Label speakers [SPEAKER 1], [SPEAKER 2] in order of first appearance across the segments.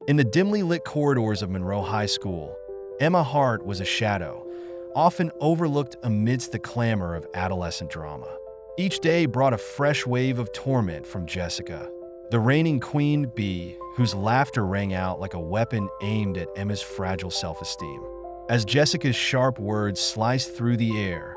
[SPEAKER 1] In the dimly lit corridors of Monroe High School, Emma Hart was a shadow, often overlooked amidst the clamor of adolescent drama. Each day brought a fresh wave of torment from Jessica, the reigning queen bee whose laughter rang out like a weapon aimed at Emma's fragile self-esteem. As Jessica's sharp words sliced through the air,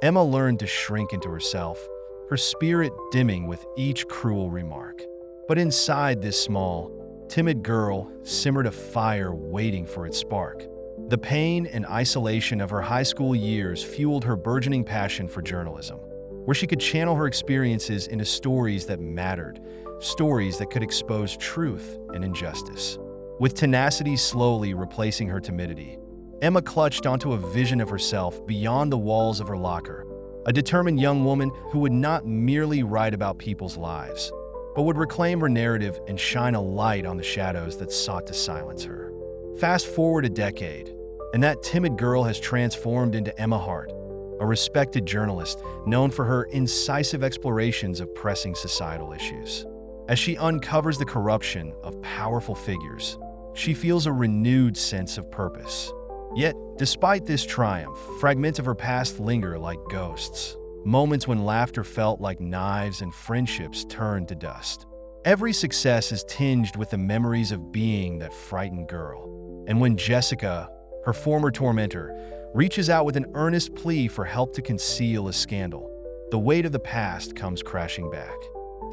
[SPEAKER 1] Emma learned to shrink into herself, her spirit dimming with each cruel remark. But inside this small, timid girl simmered a fire waiting for its spark. The pain and isolation of her high school years fueled her burgeoning passion for journalism, where she could channel her experiences into stories that mattered, stories that could expose truth and injustice. With tenacity slowly replacing her timidity, Emma clutched onto a vision of herself beyond the walls of her locker, a determined young woman who would not merely write about people's lives, but would reclaim her narrative and shine a light on the shadows that sought to silence her. Fast forward a decade, and that timid girl has transformed into Emma Hart, a respected journalist known for her incisive explorations of pressing societal issues. As she uncovers the corruption of powerful figures, she feels a renewed sense of purpose. Yet, despite this triumph, fragments of her past linger like ghosts, moments when laughter felt like knives and friendships turned to dust. Every success is tinged with the memories of being that frightened girl. And when Jessica, her former tormentor, reaches out with an earnest plea for help to conceal a scandal, the weight of the past comes crashing back.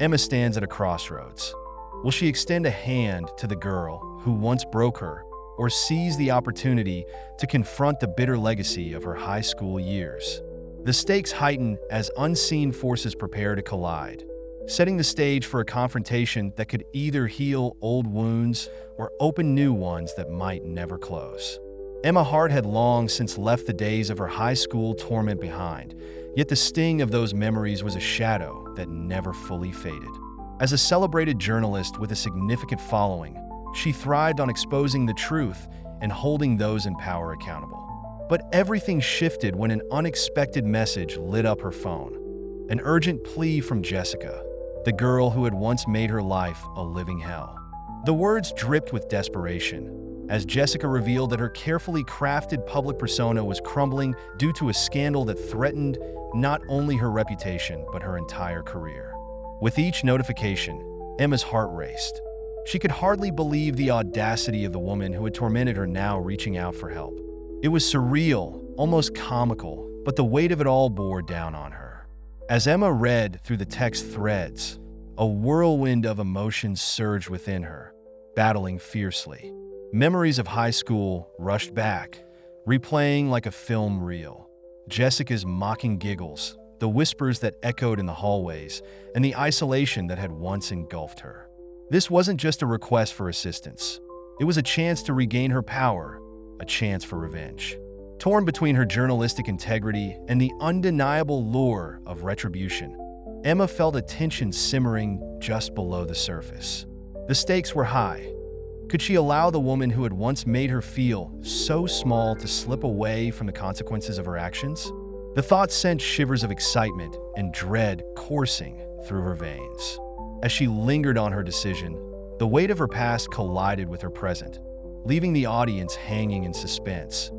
[SPEAKER 1] Emma stands at a crossroads. Will she extend a hand to the girl who once broke her, or seize the opportunity to confront the bitter legacy of her high school years? The stakes heighten as unseen forces prepare to collide, setting the stage for a confrontation that could either heal old wounds or open new ones that might never close. Emma Hart had long since left the days of her high school torment behind, yet the sting of those memories was a shadow that never fully faded. As a celebrated journalist with a significant following, she thrived on exposing the truth and holding those in power accountable. But everything shifted when an unexpected message lit up her phone. An urgent plea from Jessica, the girl who had once made her life a living hell. The words dripped with desperation, as Jessica revealed that her carefully crafted public persona was crumbling due to a scandal that threatened not only her reputation, but her entire career. With each notification, Emma's heart raced. She could hardly believe the audacity of the woman who had tormented her now reaching out for help. It was surreal, almost comical, but the weight of it all bore down on her. As Emma read through the text threads, a whirlwind of emotions surged within her, battling fiercely. Memories of high school rushed back, replaying like a film reel. Jessica's mocking giggles, the whispers that echoed in the hallways, and the isolation that had once engulfed her. This wasn't just a request for assistance. It was a chance to regain her power, a chance for revenge. Torn between her journalistic integrity and the undeniable lure of retribution, Emma felt a tension simmering just below the surface. The stakes were high. Could she allow the woman who had once made her feel so small to slip away from the consequences of her actions? The thought sent shivers of excitement and dread coursing through her veins. As she lingered on her decision, the weight of her past collided with her present, leaving the audience hanging in suspense,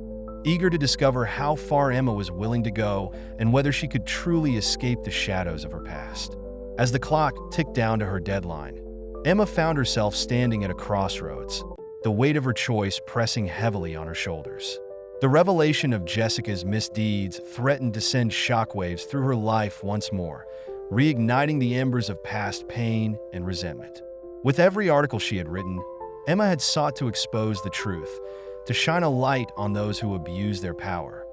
[SPEAKER 1] eager to discover how far Emma was willing to go and whether she could truly escape the shadows of her past. As the clock ticked down to her deadline, Emma found herself standing at a crossroads, the weight of her choice pressing heavily on her shoulders. The revelation of Jessica's misdeeds threatened to send shockwaves through her life once more, reigniting the embers of past pain and resentment. With every article she had written, Emma had sought to expose the truth, to shine a light on those who abused their power.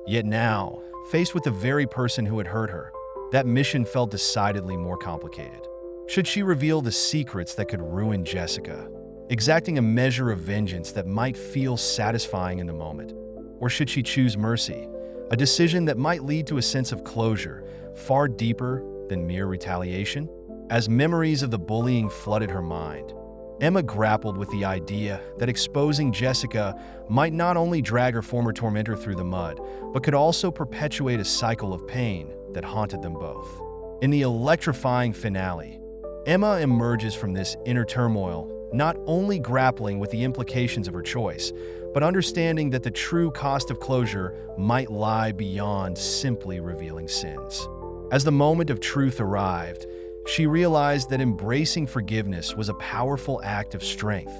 [SPEAKER 1] Yet now, faced with the very person who had hurt her, that mission felt decidedly more complicated. Should she reveal the secrets that could ruin Jessica, exacting a measure of vengeance that might feel satisfying in the moment? Or should she choose mercy, a decision that might lead to a sense of closure, far deeper than mere retaliation? As memories of the bullying flooded her mind, Emma grappled with the idea that exposing Jessica might not only drag her former tormentor through the mud, but could also perpetuate a cycle of pain that haunted them both. In the electrifying finale, Emma emerges from this inner turmoil not only grappling with the implications of her choice, but understanding that the true cost of closure might lie beyond simply revealing sins. As the moment of truth arrived, she realized that embracing forgiveness was a powerful act of strength,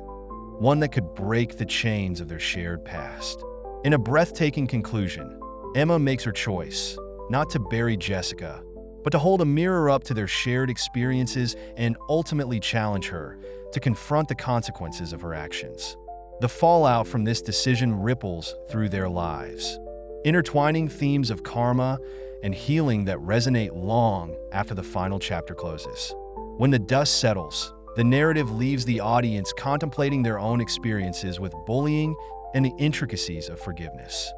[SPEAKER 1] one that could break the chains of their shared past. In a breathtaking conclusion, Emma makes her choice, not to bury Jessica, but to hold a mirror up to their shared experiences and ultimately challenge her to confront the consequences of her actions. The fallout from this decision ripples through their lives, intertwining themes of karma and healing that resonate long after the final chapter closes. When the dust settles, the narrative leaves the audience contemplating their own experiences with bullying and the intricacies of forgiveness.